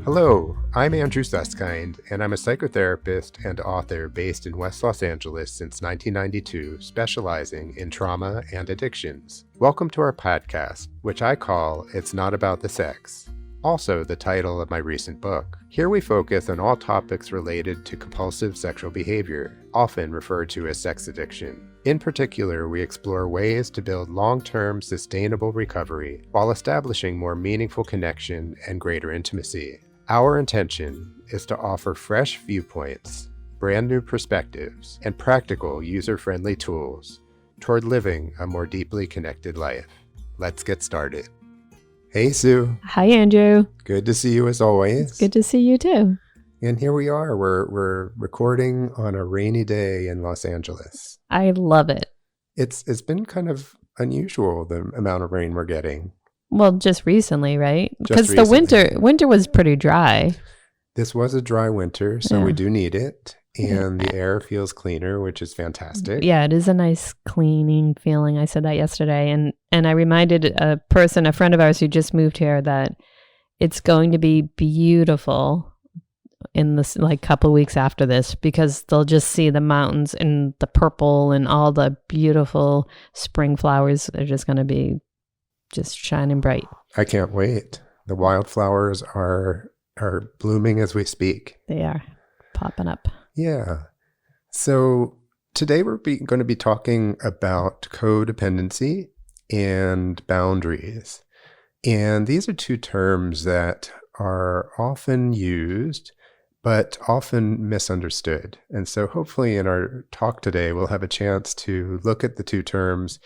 Hello, I'm Andrew Susskind, and I'm a psychotherapist and author based in West Los Angeles since 1992, specializing in trauma and addictions. Welcome to our podcast, which I call It's Not About the Sex, also the title of my recent book. Here we focus on all topics related to compulsive sexual behavior, often referred to as sex addiction. In particular, we explore ways to build long-term, sustainable recovery while establishing more meaningful connection and greater intimacy. Our intention is to offer fresh viewpoints, brand new perspectives, and practical user-friendly tools toward living a more deeply connected life. Let's get started. Hey, Sue. Hi, Andrew. Good to see you as always. It's good to see you too. And here we are. We're recording on a rainy day in Los Angeles. I love it. It's been kind of unusual, the amount of rain we're getting. Well, just recently, right? Just Because the winter was pretty dry. This was a dry winter, so Yeah. we do need it. And the air feels cleaner, which is fantastic. Yeah, it is a nice cleaning feeling. I said that yesterday. And I reminded a friend of ours who just moved here, that it's going to be beautiful in this couple of weeks after this, because they'll just see the mountains and the purple and all the beautiful spring flowers are just going to be just shining bright. I can't wait. The wildflowers are blooming as we speak. They are popping up. Yeah. So today we're going to be talking about codependency and boundaries. And these are two terms that are often used, but often misunderstood. And so hopefully in our talk today, we'll have a chance to look at the two terms,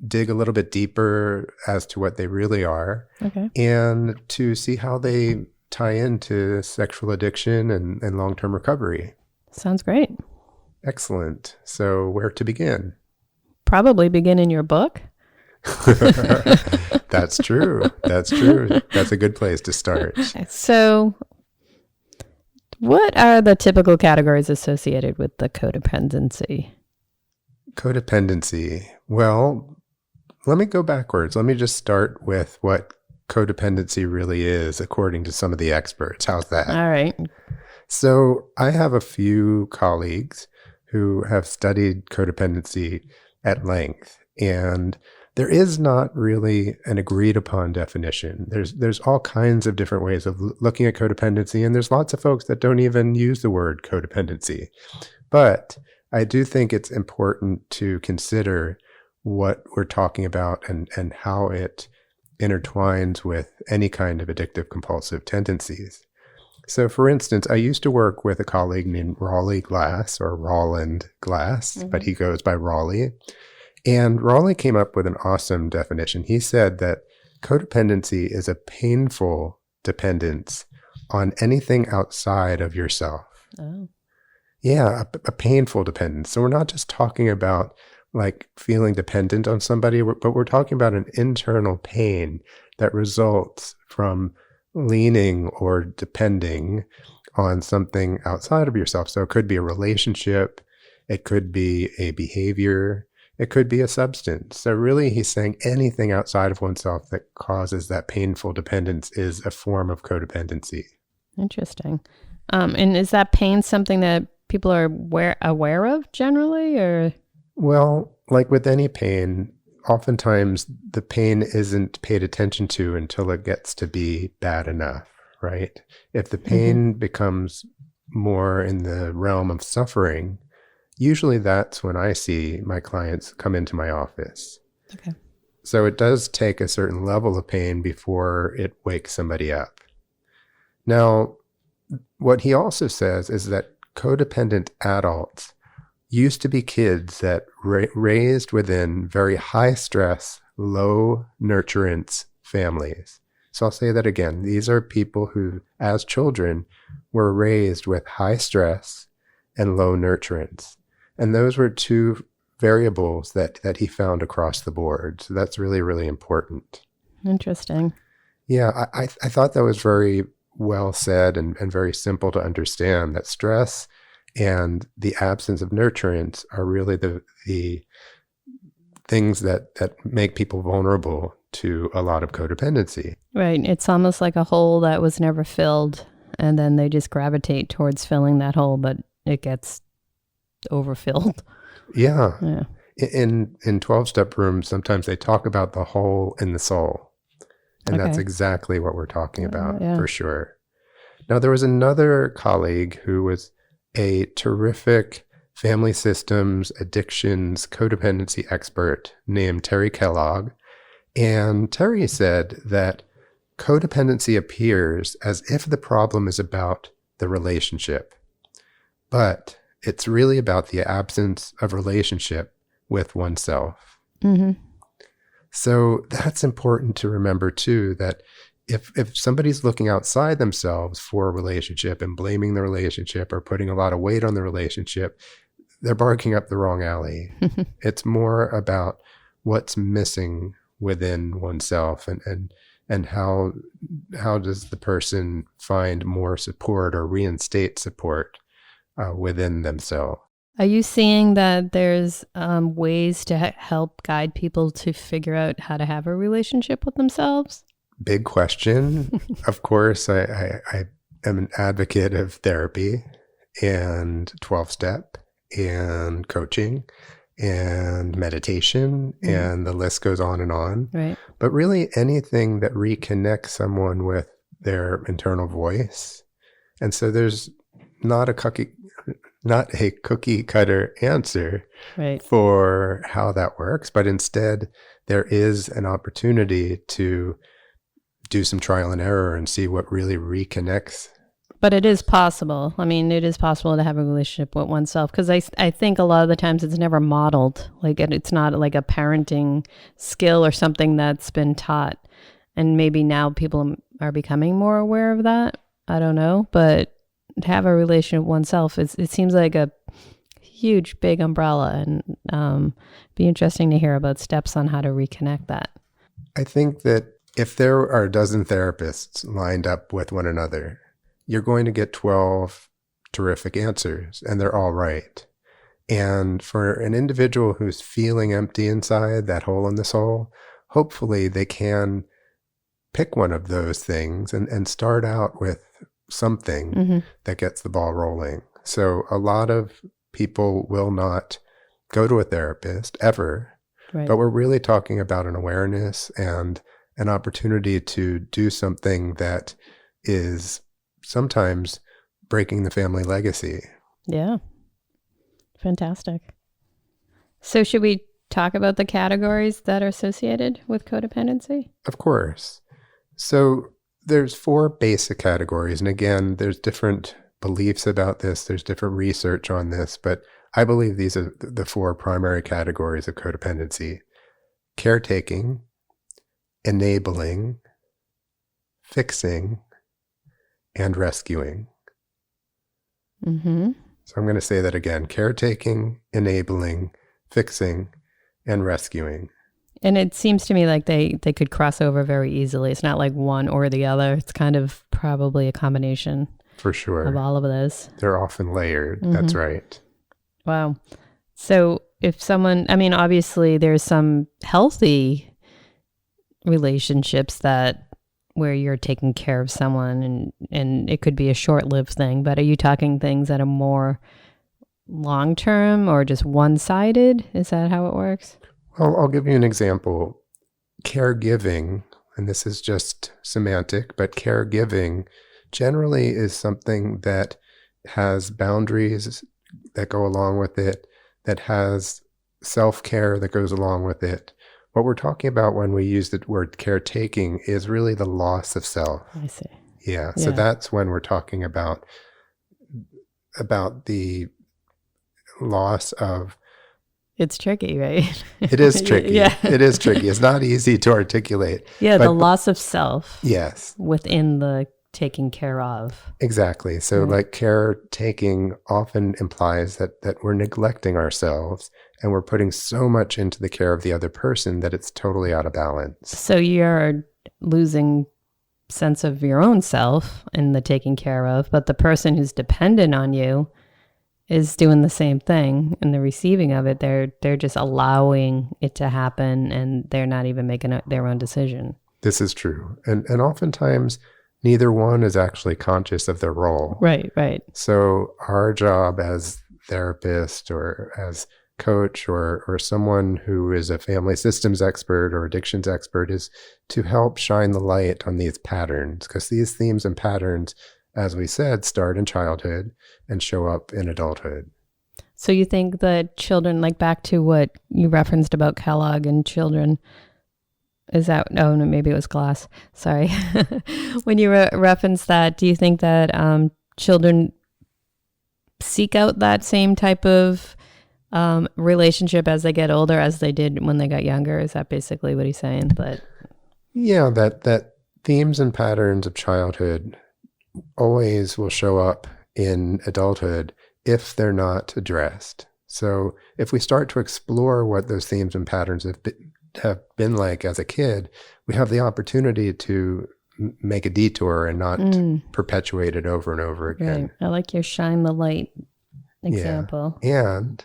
dig a little bit deeper as to what they really are, Okay. and to see how they tie into sexual addiction and long-term recovery. Sounds great. Excellent. So where to begin? Probably begin in your book. That's true. That's true. That's a good place to start. So what are the typical categories associated with the codependency? Codependency. Well, let me go backwards. Let me just start with what codependency really is, according to some of the experts. How's that? All right. So I have a few colleagues who have studied codependency at length, and there is not really an agreed upon definition. There's all kinds of different ways of looking at codependency, and there's lots of folks that don't even use the word codependency. But I do think it's important to consider what we're talking about and how it intertwines with any kind of addictive compulsive tendencies. So for instance, I used to work with a colleague named Raleigh Glass, or Roland Glass, but he goes by Raleigh. And Raleigh came up with an awesome definition. He said that codependency is a painful dependence on anything outside of yourself. Oh. Yeah, a painful dependence. So we're not just talking about like feeling dependent on somebody, but we're talking about an internal pain that results from leaning or depending on something outside of yourself. So it could be a relationship, it could be a behavior, it could be a substance. So really he's saying anything outside of oneself that causes that painful dependence is a form of codependency. Interesting. And is that pain something that people are aware of generally, or? Well, like with any pain, oftentimes the pain isn't paid attention to until it gets to be bad enough, right? If the pain becomes more in the realm of suffering, usually that's when I see my clients come into my office. Okay. So it does take a certain level of pain before it wakes somebody up. Now, what he also says is that codependent adults used to be kids that raised within very high stress, low nurturance families. So I'll say that again. These are people who, as children, were raised with high stress and low nurturance. And those were two variables that he found across the board. So that's really, really important. Interesting. Yeah, I thought that was very well said and very simple to understand, that stress and the absence of nurturance are really the things that make people vulnerable to a lot of codependency. Right. It's almost like a hole that was never filled. and then they just gravitate towards filling that hole, but it gets overfilled. Yeah. Yeah. In 12-step rooms, sometimes they talk about the hole in the soul. And that's Okay. exactly what we're talking about, Yeah. for sure. Now, there was another colleague who was a terrific family systems, addictions, codependency expert named Terry Kellogg. And Terry said that codependency appears as if the problem is about the relationship, but it's really about the absence of relationship with oneself. Mm-hmm. So that's important to remember too, that if somebody's looking outside themselves for a relationship and blaming the relationship or putting a lot of weight on the relationship, they're barking up the wrong alley. It's more about what's missing within oneself and how does the person find more support or reinstate support within themselves. Are you seeing that there's ways to help guide people to figure out how to have a relationship with themselves? Big question. Of course, I am an advocate of therapy and 12-step and coaching and meditation, and the list goes on and on. Right. But really anything that reconnects someone with their internal voice. And so there's not a cookie cutter answer Right. for how that works, but instead there is an opportunity to do some trial and error and see what really reconnects. But it is possible. I mean, it is possible to have a relationship with oneself, because I think a lot of the times it's never modeled. Like it's not like a parenting skill or something that's been taught. And maybe now people are becoming more aware of that. I don't know. But to have a relationship with oneself, it seems like a huge, big umbrella. And be interesting to hear about steps on how to reconnect that. I think that if there are a dozen therapists lined up with one another, you're going to get 12 terrific answers, and they're all right. And for an individual who's feeling empty inside, that hole in the soul, hopefully they can pick one of those things and start out with something that gets the ball rolling. So a lot of people will not go to a therapist ever, Right. but we're really talking about an awareness and an opportunity to do something that is sometimes breaking the family legacy. Yeah. Fantastic. So should we talk about the categories that are associated with codependency? Of course. So there's 4 basic categories. And again, there's different beliefs about this. There's different research on this, but I believe these are the 4 primary categories of codependency: caretaking, enabling, fixing, and rescuing. Mm-hmm. So I'm going to say that again: caretaking, enabling, fixing, and rescuing. And it seems to me like they could cross over very easily. It's not like one or the other. It's kind of probably a combination For sure. of all of those. They're often layered. That's right. Wow. So if someone, I mean, obviously there's some healthy relationships that where you're taking care of someone and it could be a short-lived thing, but are you talking things that are more long-term or just one-sided? Is that how it works? Well, I'll give you an example. Caregiving, and this is just semantic, but caregiving generally is something that has boundaries that go along with it, that has self-care that goes along with it. What we're talking about when we use the word caretaking is really the loss of self. I see. Yeah. So that's when we're talking about the loss of. It's tricky, right? It is tricky. Yeah. It is tricky. It's not easy to articulate. Yeah, but, the loss of self. Yes. Within the taking care of. Exactly. So like caretaking often implies that we're neglecting ourselves and we're putting so much into the care of the other person that it's totally out of balance. So you're losing sense of your own self in the taking care of, but the person who's dependent on you is doing the same thing in the receiving of it. They're just allowing it to happen and they're not even making their own decision. This is true. And oftentimes neither one is actually conscious of their role. Right, right. So our job as therapist or as coach or someone who is a family systems expert or addictions expert is to help shine the light on these patterns, because these themes and patterns, as we said, start in childhood and show up in adulthood. So you think that children, like back to what you referenced about Kellogg and children, is that, no, maybe it was glass. Sorry. When you referenced that, do you think that children seek out that same type of relationship as they get older as they did when they got younger? Is that basically what he's saying? But yeah, that themes and patterns of childhood always will show up in adulthood if they're not addressed. So if we start to explore what those themes and patterns have been like as a kid, we have the opportunity to make a detour and not perpetuate it over and over again. Right. I like your shine the light example. Yeah. And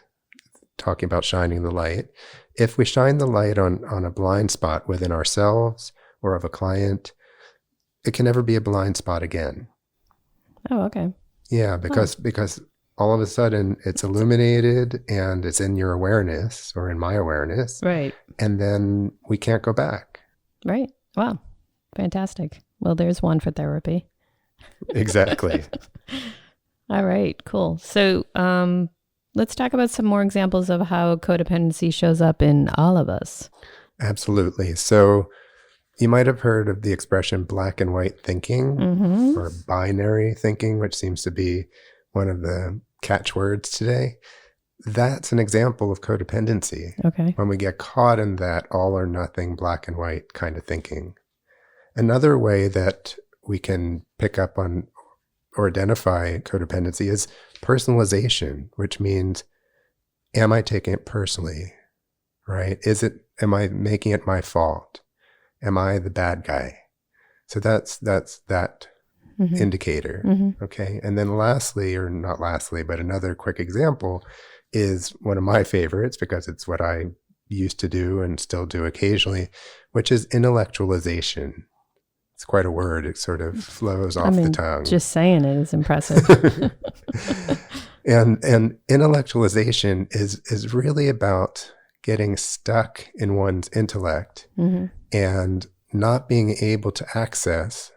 talking about shining the light, if we shine the light on a blind spot within ourselves or of a client, it can never be a blind spot again. Oh, okay. Yeah, because all of a sudden it's illuminated and it's in your awareness or in my awareness. Right. And then we can't go back. Right. Wow. Fantastic. Well, there's one for therapy. Exactly. All right, cool. So let's talk about some more examples of how codependency shows up in all of us. Absolutely. So you might have heard of the expression black and white thinking or binary thinking, which seems to be one of the catchwords today. That's an example of codependency. Okay. When we get caught in that all or nothing, black and white kind of thinking. Another way that we can pick up on or identify codependency is personalization, which means, am I taking it personally, right? Am I making it my fault? Am I the bad guy? So that's that indicator. Okay. And then lastly, or not lastly, but another quick example is one of my favorites because it's what I used to do and still do occasionally, which is intellectualization. It's quite a word. It sort of flows off the tongue. Just saying it is impressive. And intellectualization is really about getting stuck in one's intellect and not being able to access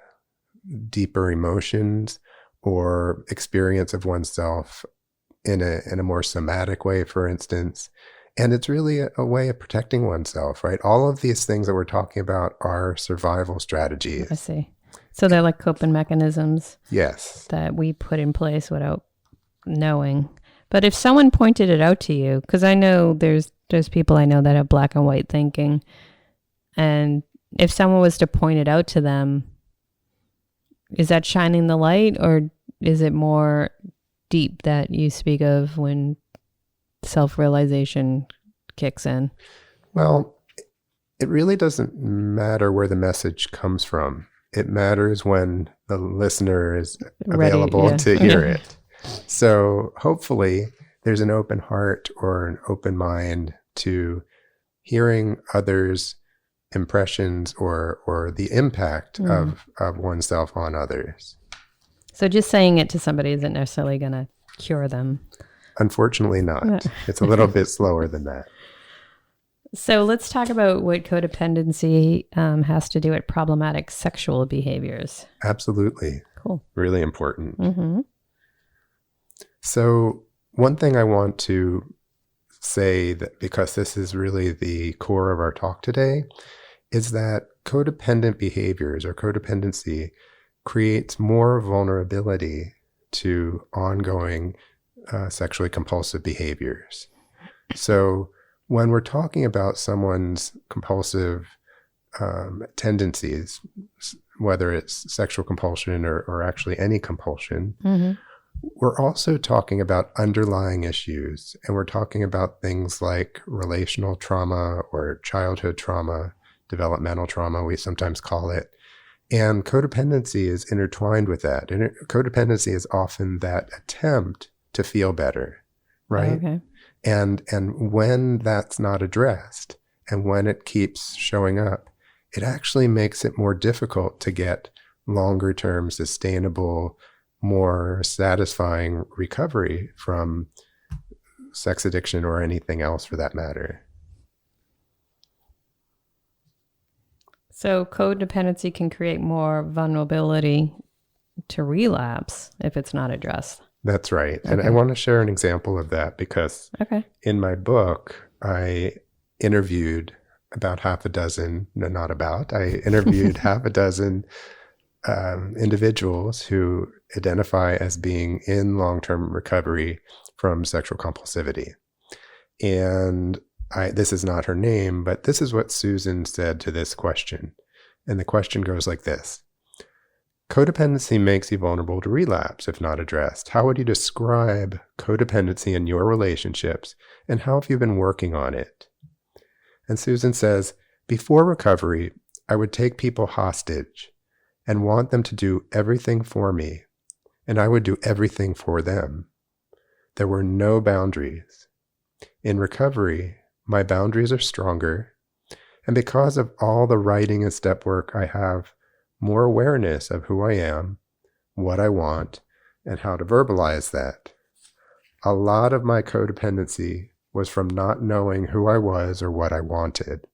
deeper emotions or experience of oneself in a more somatic way, for instance. And it's really a way of protecting oneself, right? All of these things that we're talking about are survival strategies. I see. So they're like coping mechanisms. Yes. That we put in place without knowing. But if someone pointed it out to you, because I know there's people I know that have black and white thinking, and if someone was to point it out to them, is that shining the light, or is it more deep that you speak of when self-realization kicks in? Well, it really doesn't matter where the message comes from. It matters when the listener is available to hear it. So hopefully there's an open heart or an open mind to hearing others' impressions or the impact of oneself on others. So just saying it to somebody isn't necessarily going to cure them. Unfortunately not. It's a little bit slower than that. So let's talk about what codependency has to do with problematic sexual behaviors. Absolutely. Cool. Really important. So one thing I want to say, that because this is really the core of our talk today, is that codependent behaviors or codependency creates more vulnerability to ongoing sexually compulsive behaviors. So when we're talking about someone's compulsive tendencies, whether it's sexual compulsion or actually any compulsion, we're also talking about underlying issues. And we're talking about things like relational trauma or childhood trauma, developmental trauma, we sometimes call it. And codependency is intertwined with that. And codependency is often that attempt to feel better, right? Okay. And when that's not addressed and when it keeps showing up, it actually makes it more difficult to get longer term, sustainable, more satisfying recovery from sex addiction or anything else for that matter. So codependency can create more vulnerability to relapse if it's not addressed. That's right. Okay. And I want to share an example of that because in my book, I interviewed about half a dozen, no, not about, I interviewed half a dozen individuals who identify as being in long-term recovery from sexual compulsivity. And this is not her name, but this is what Susan said to this question. And the question goes like this. Codependency makes you vulnerable to relapse if not addressed. How would you describe codependency in your relationships, and how have you been working on it? And Susan says, before recovery, I would take people hostage and want them to do everything for me, and I would do everything for them. There were no boundaries. In recovery, my boundaries are stronger, and because of all the writing and step work, I have more awareness of who I am, what I want, and how to verbalize that. A lot of my codependency was from not knowing who I was or what I wanted.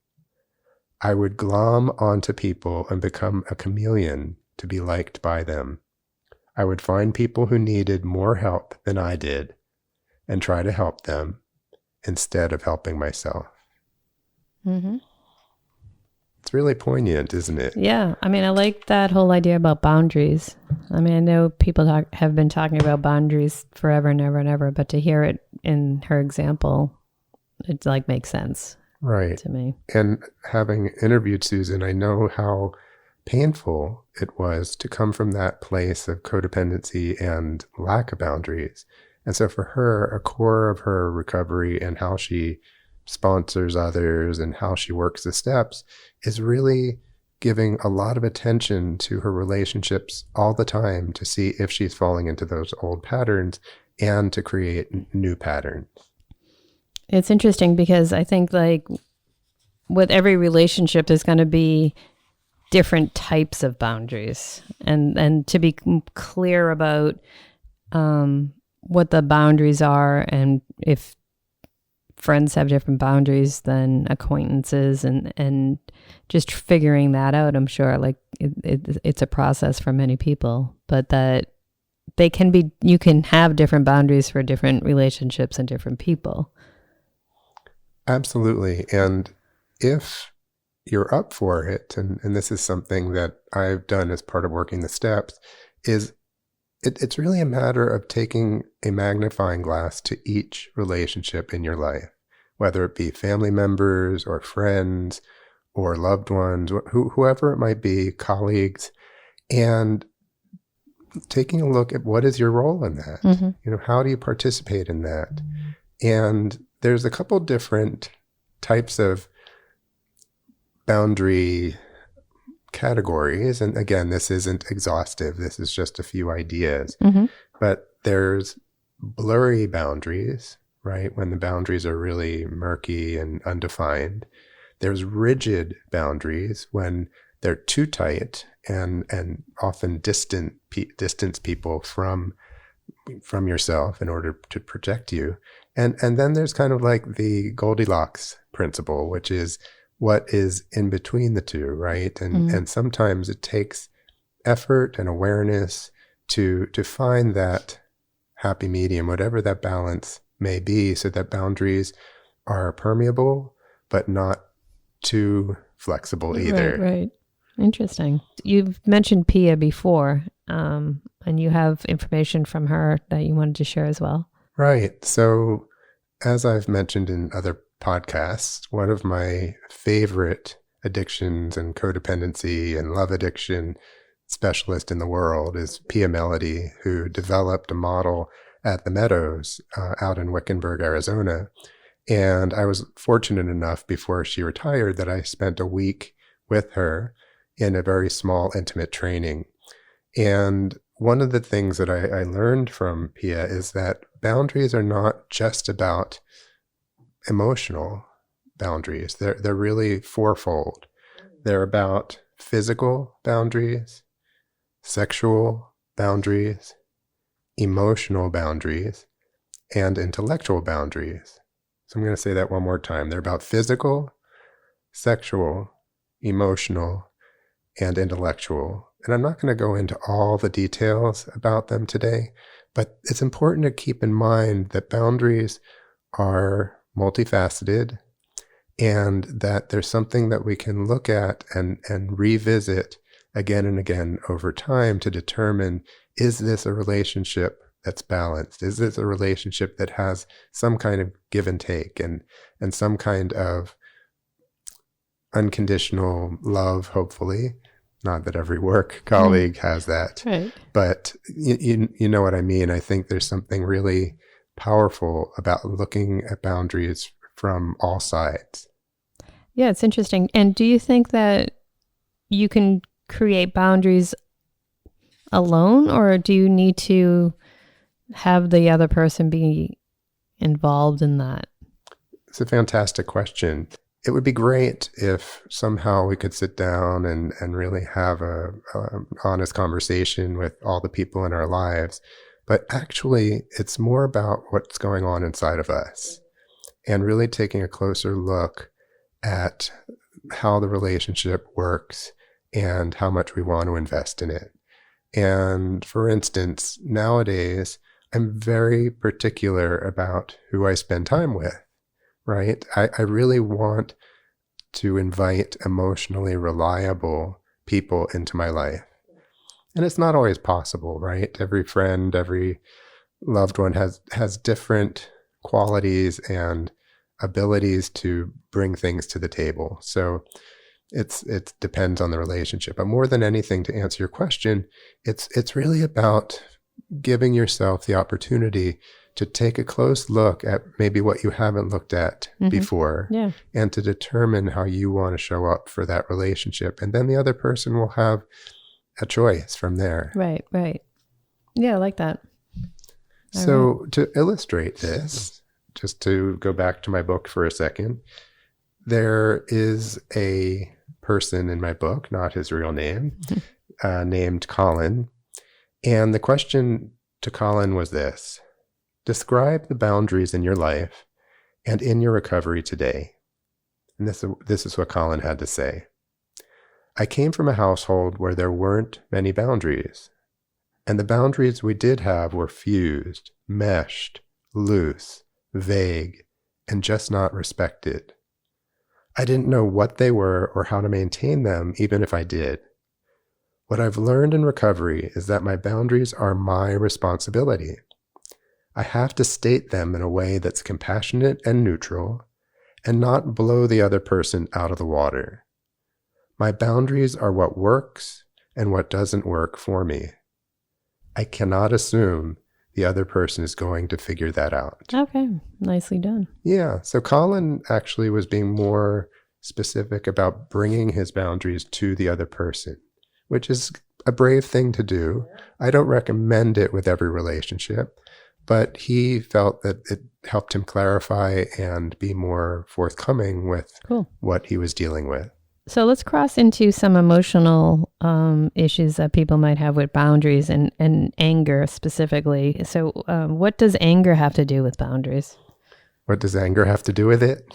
I would glom onto people and become a chameleon to be liked by them. I would find people who needed more help than I did and try to help them instead of helping myself. Mm-hmm. It's really poignant, isn't it? Yeah. I mean, I like that whole idea about boundaries. I mean, I know people have been talking about boundaries forever and ever and ever, but to hear it in her example, it like makes sense. Right. To me. And having interviewed Susan, I know how painful it was to come from that place of codependency and lack of boundaries. And so for her, a core of her recovery and how she sponsors others and how she works the steps is really giving a lot of attention to her relationships all the time to see if she's falling into those old patterns and to create new patterns. It's interesting because I think like with every relationship, there's going to be different types of boundaries, and to be clear about what the boundaries are, and if friends have different boundaries than acquaintances, and just figuring that out. I'm sure like it's a process for many people, but that you can have different boundaries for different relationships and different people. Absolutely. And if you're up for it, and this is something that I've done as part of working the steps, is it's really a matter of taking a magnifying glass to each relationship in your life, whether it be family members or friends or loved ones, whoever it might be, colleagues, and taking a look at what is your role in that. Mm-hmm. You know, how do you participate in that? And there's a couple different types of boundary categories. And again, this isn't exhaustive. This is just a few ideas. Mm-hmm. But there's blurry boundaries, right? When the boundaries are really murky and undefined. There's rigid boundaries when they're too tight and often distance people from yourself in order to protect you. And then there's kind of like the Goldilocks principle, which is what is in between the two, right? And sometimes it takes effort and awareness to find that happy medium, whatever that balance may be, so that boundaries are permeable, but not too flexible either. Right. Interesting. You've mentioned Pia before, and you have information from her that you wanted to share as well. Right. So as I've mentioned in other podcasts, one of my favorite addictions and codependency and love addiction specialist in the world is Pia Melody, who developed a model at the Meadows out in Wickenburg, Arizona. And I was fortunate enough before she retired that I spent a week with her in a very small, intimate training. And one of the things that I learned from Pia is that boundaries are not just about emotional boundaries. They're really fourfold. They're about physical boundaries, sexual boundaries, emotional boundaries, and intellectual boundaries. So I'm going to say that one more time. They're about physical, sexual, emotional, and intellectual. And I'm not going to go into all the details about them today, but it's important to keep in mind that boundaries are multifaceted and that there's something that we can look at and revisit again and again over time to determine, is this a relationship that's balanced? Is this a relationship that has some kind of give and take and some kind of unconditional love, hopefully? Not that every work colleague has that, right. But you know what I mean. I think there's something really powerful about looking at boundaries from all sides. Yeah, it's interesting. And do you think that you can create boundaries alone, or do you need to have the other person be involved in that? It's a fantastic question. It would be great if somehow we could sit down and really have a honest conversation with all the people in our lives. But actually, it's more about what's going on inside of us and really taking a closer look at how the relationship works and how much we want to invest in it. And for instance, nowadays, I'm very particular about who I spend time with. Right? I really want to invite emotionally reliable people into my life. And it's not always possible, right? Every friend, every loved one has different qualities and abilities to bring things to the table. So it depends on the relationship. But more than anything, to answer your question, it's really about giving yourself the opportunity to take a close look at maybe what you haven't looked at before, and to determine how you want to show up for that relationship. And then the other person will have a choice from there. Right, right. Yeah, I like that. So to illustrate this, just to go back to my book for a second, there is a person in my book, not his real name, named Colin. And the question to Colin was this: describe the boundaries in your life and in your recovery today. And this is what Colin had to say. I came from a household where there weren't many boundaries. And the boundaries we did have were fused, meshed, loose, vague, and just not respected. I didn't know what they were or how to maintain them, even if I did. What I've learned in recovery is that my boundaries are my responsibility. I have to state them in a way that's compassionate and neutral, and not blow the other person out of the water. My boundaries are what works and what doesn't work for me. I cannot assume the other person is going to figure that out. Okay, nicely done. Yeah, so Colin actually was being more specific about bringing his boundaries to the other person, which is a brave thing to do. I don't recommend it with every relationship, but he felt that it helped him clarify and be more forthcoming with what he was dealing with. So let's cross into some emotional issues that people might have with boundaries and anger specifically. So what does anger have to do with boundaries? What does anger have to do with it?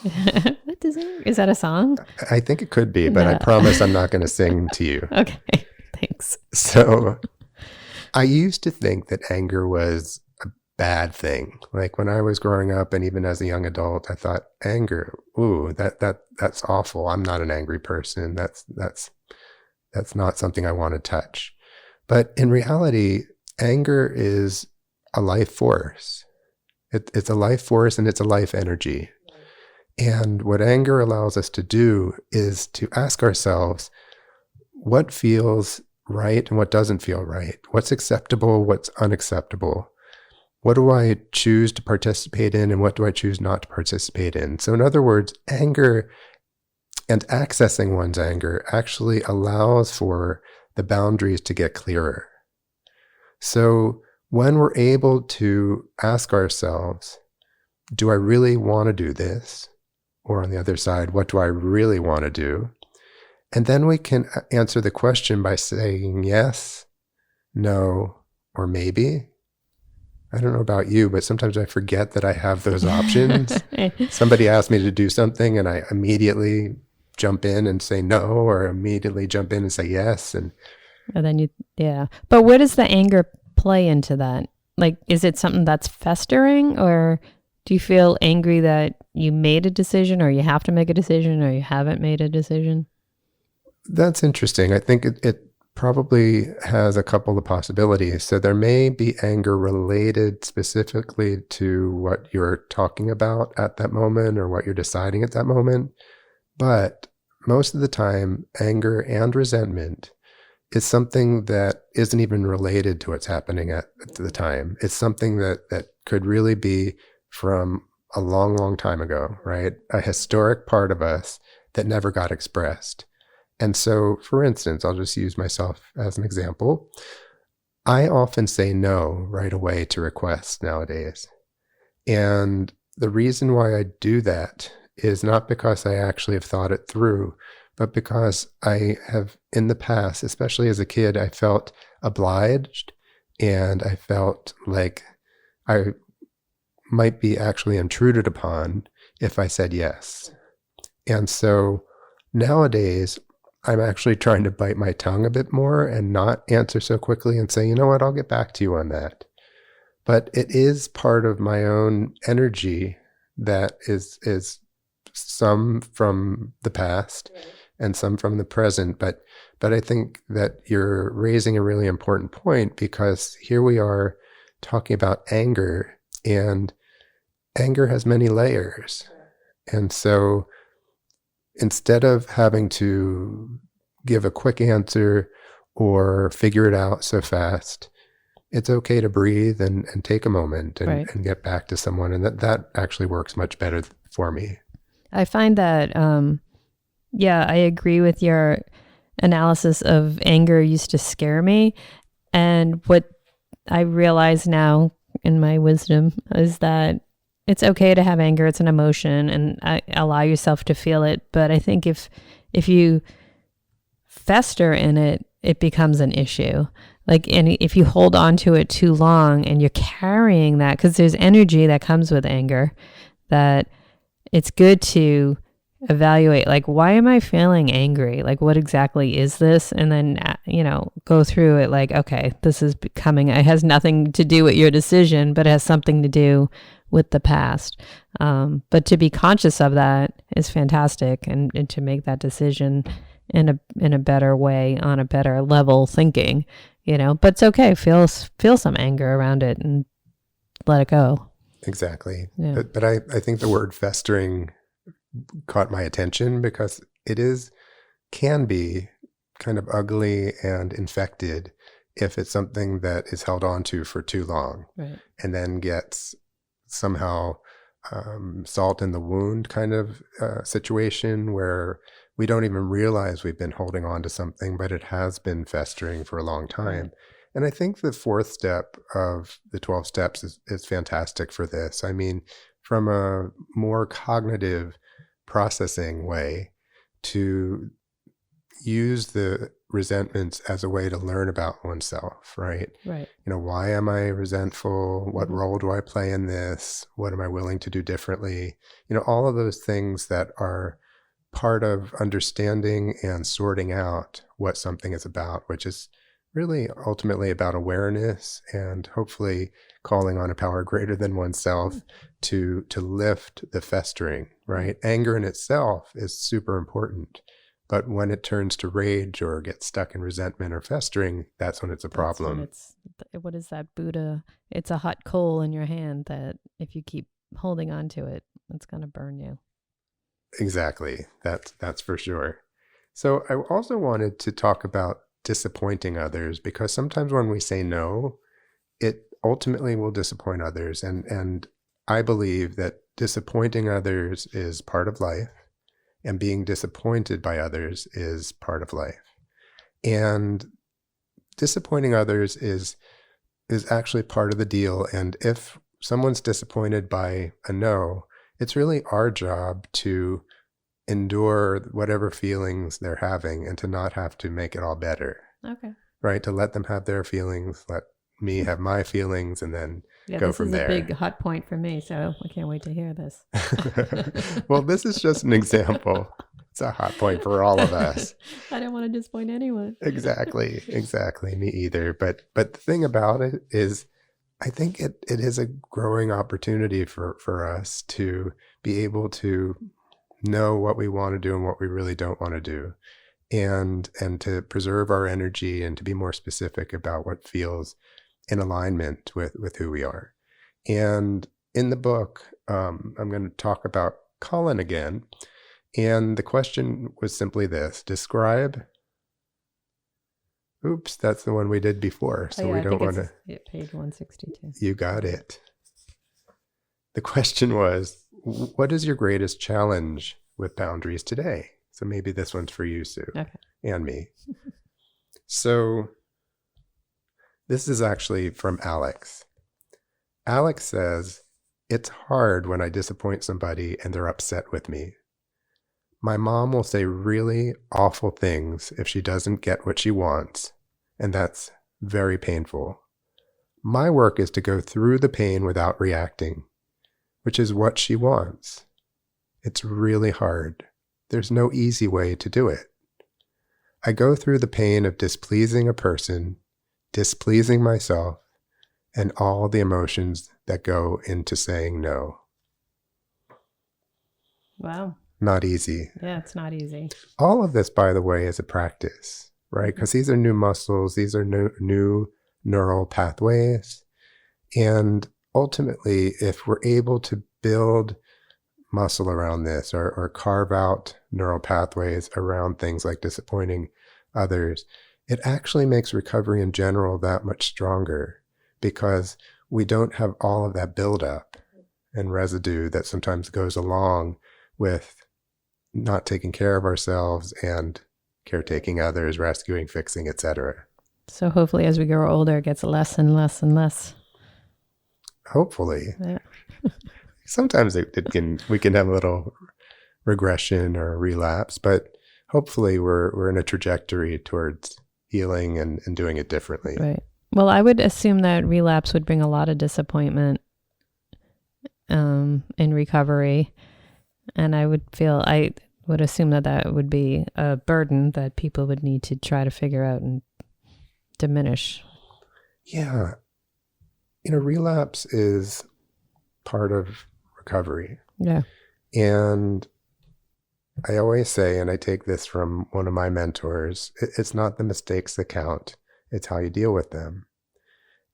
What does anger? Is that a song? I think it could be, but I promise I'm not going to sing to you. Okay, thanks. So I used to think that anger was a bad thing. Like when I was growing up and even as a young adult, I thought anger, ooh, that's awful. I'm not an angry person. That's not something I want to touch. But in reality, anger is a life force. It's a life force and it's a life energy. And what anger allows us to do is to ask ourselves what feels right and what doesn't feel right. What's acceptable, what's unacceptable. What do I choose to participate in and what do I choose not to participate in? So in other words, anger and accessing one's anger actually allows for the boundaries to get clearer. So when we're able to ask ourselves, do I really want to do this? Or on the other side, what do I really want to do? And then we can answer the question by saying yes no, or maybe. I don't know about you, but sometimes I forget that I have those options. Somebody asks me to do something and I immediately jump in and say no, or immediately jump in and say yes. And then yeah. But where does the anger play into that? Like, is it something that's festering, or do you feel angry that you made a decision, or you have to make a decision, or you haven't made a decision? that's interesting. I think it probably has a couple of possibilities. So there may be anger related specifically to what you're talking about at that moment or what you're deciding at that moment. But most of the time, anger and resentment is something that isn't even related to what's happening at the time. It's something that could really be from a long, long time ago, right? A historic part of us that never got expressed. And so, for instance, I'll just use myself as an example. I often say no right away to requests nowadays. And the reason why I do that is not because I actually have thought it through, but because I have in the past, especially as a kid, I felt obliged and I felt like I might be actually intruded upon if I said yes. And so nowadays, I'm actually trying to bite my tongue a bit more and not answer so quickly and say, you know what, I'll get back to you on that. But it is part of my own energy that is some from the past and some from the present. But I think that you're raising a really important point, because here we are talking about anger, and anger has many layers. And so instead of having to give a quick answer or figure it out so fast, it's okay to breathe and take a moment and get back to someone. And that actually works much better for me. I find that, I agree with your analysis of anger used to scare me. And what I realize now in my wisdom is that it's okay to have anger. It's an emotion, and allow yourself to feel it. But I think if you fester in it, it becomes an issue. Like, and if you hold on to it too long and you're carrying that, because there's energy that comes with anger, that it's good to evaluate, like, why am I feeling angry? Like, what exactly is this? And then, go through it like, okay, this is becoming, it has nothing to do with your decision, but it has something to do with the past. But to be conscious of that is fantastic, and to make that decision in a better way, on a better level thinking, but it's okay. Feel some anger around it and let it go. Exactly. Yeah. But I think the word festering caught my attention, because it can be kind of ugly and infected if it's something that is held on to for too long, right, and then gets somehow salt in the wound kind of situation, where we don't even realize we've been holding on to something, but it has been festering for a long time. Right. And I think the fourth step of the 12 steps is fantastic for this. I mean, from a more cognitive processing way, to use the resentments as a way to learn about oneself, right? Right. Why am I resentful? What role do I play in this? What am I willing to do differently? All of those things that are part of understanding and sorting out what something is about, which is really ultimately about awareness and hopefully calling on a power greater than oneself to lift the festering, right? Anger in itself is super important, but when it turns to rage or gets stuck in resentment or festering, that's when it's a problem. What is that Buddha? It's a hot coal in your hand that if you keep holding on to it, it's going to burn you. Exactly. That's for sure. So I also wanted to talk about disappointing others, because sometimes when we say no, it ultimately will disappoint others. And I believe that disappointing others is part of life, and being disappointed by others is part of life. And disappointing others is actually part of the deal. And if someone's disappointed by a no, it's really our job to endure whatever feelings they're having and to not have to make it all better. Okay. right? To let them have their feelings, let me have my feelings, and then go from there. This is a big hot point for me, so I can't wait to hear this. Well, this is just an example. It's a hot point for all of us. I don't want to disappoint anyone. Exactly. Me either. But the thing about it is, I think it is a growing opportunity for us to be able to know what we want to do and what we really don't want to do, and to preserve our energy and to be more specific about what feels in alignment with who we are. And in the book, I'm going to talk about Colin again. And the question was simply this: describe. Oops, that's the one we did before. So we don't want to. Page 162. You got it. The question was, what is your greatest challenge with boundaries today? So maybe this one's for you, Sue, and me. So this is actually from Alex. Alex says, it's hard when I disappoint somebody and they're upset with me. My mom will say really awful things if she doesn't get what she wants, and that's very painful. My work is to go through the pain without reacting, which is what she wants. It's really hard. There's no easy way to do it. I go through the pain of displeasing a person, displeasing myself, and all the emotions that go into saying no. Wow. Not easy. Yeah, it's not easy. All of this, by the way, is a practice, right? Because these are new muscles, these are new neural pathways. And ultimately, if we're able to build muscle around this, or carve out neural pathways around things like disappointing others, it actually makes recovery in general that much stronger, because we don't have all of that buildup and residue that sometimes goes along with not taking care of ourselves and caretaking others, rescuing, fixing, etc. So hopefully as we grow older, it gets less and less and less. Hopefully. Yeah. Sometimes we can have a little regression or relapse, but hopefully we're in a trajectory towards healing and doing it differently. Right. Well, I would assume that relapse would bring a lot of disappointment in recovery. And I would assume that would be a burden that people would need to try to figure out and diminish. Yeah. Relapse is part of recovery. Yeah. And I always say, and I take this from one of my mentors, it's not the mistakes that count, it's how you deal with them.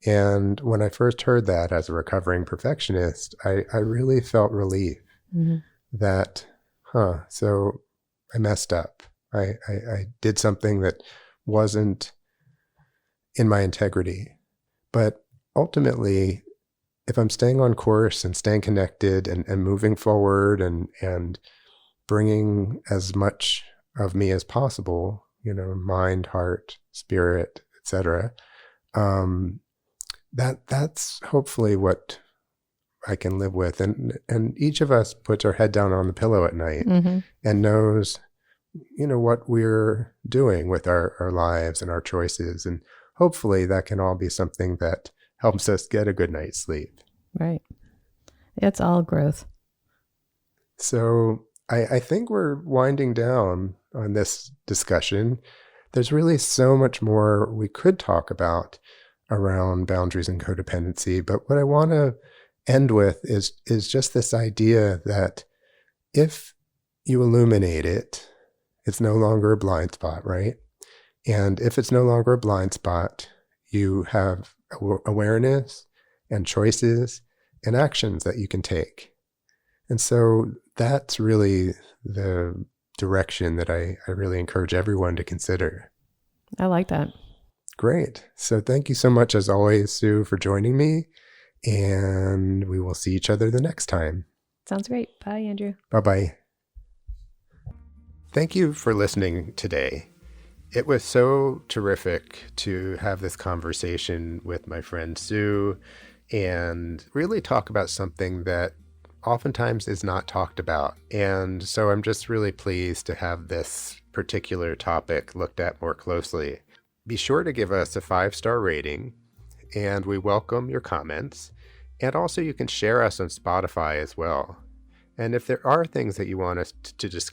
And when I first heard that as a recovering perfectionist, I really felt relief that, so I messed up. I did something that wasn't in my integrity. But ultimately, if I'm staying on course and staying connected and moving forward and bringing as much of me as possible, mind, heart, spirit, etc., that's hopefully what I can live with. And each of us puts our head down on the pillow at night and knows, what we're doing with our lives and our choices. And hopefully that can all be something that helps us get a good night's sleep. Right. It's all growth. So I think we're winding down on this discussion. There's really so much more we could talk about around boundaries and codependency. But what I want to end with is just this idea that if you illuminate it, it's no longer a blind spot, right? And if it's no longer a blind spot, you have awareness and choices and actions that you can take. And so that's really the direction that I really encourage everyone to consider. I like that. Great. So thank you so much, as always, Sue, for joining me. And we will see each other the next time. Sounds great. Bye, Andrew. Bye-bye. Thank you for listening today. It was so terrific to have this conversation with my friend Sue and really talk about something that oftentimes is not talked about. And so I'm just really pleased to have this particular topic looked at more closely. Be sure to give us a 5-star rating, and we welcome your comments. And also, you can share us on Spotify as well. And if there are things that you want us to discuss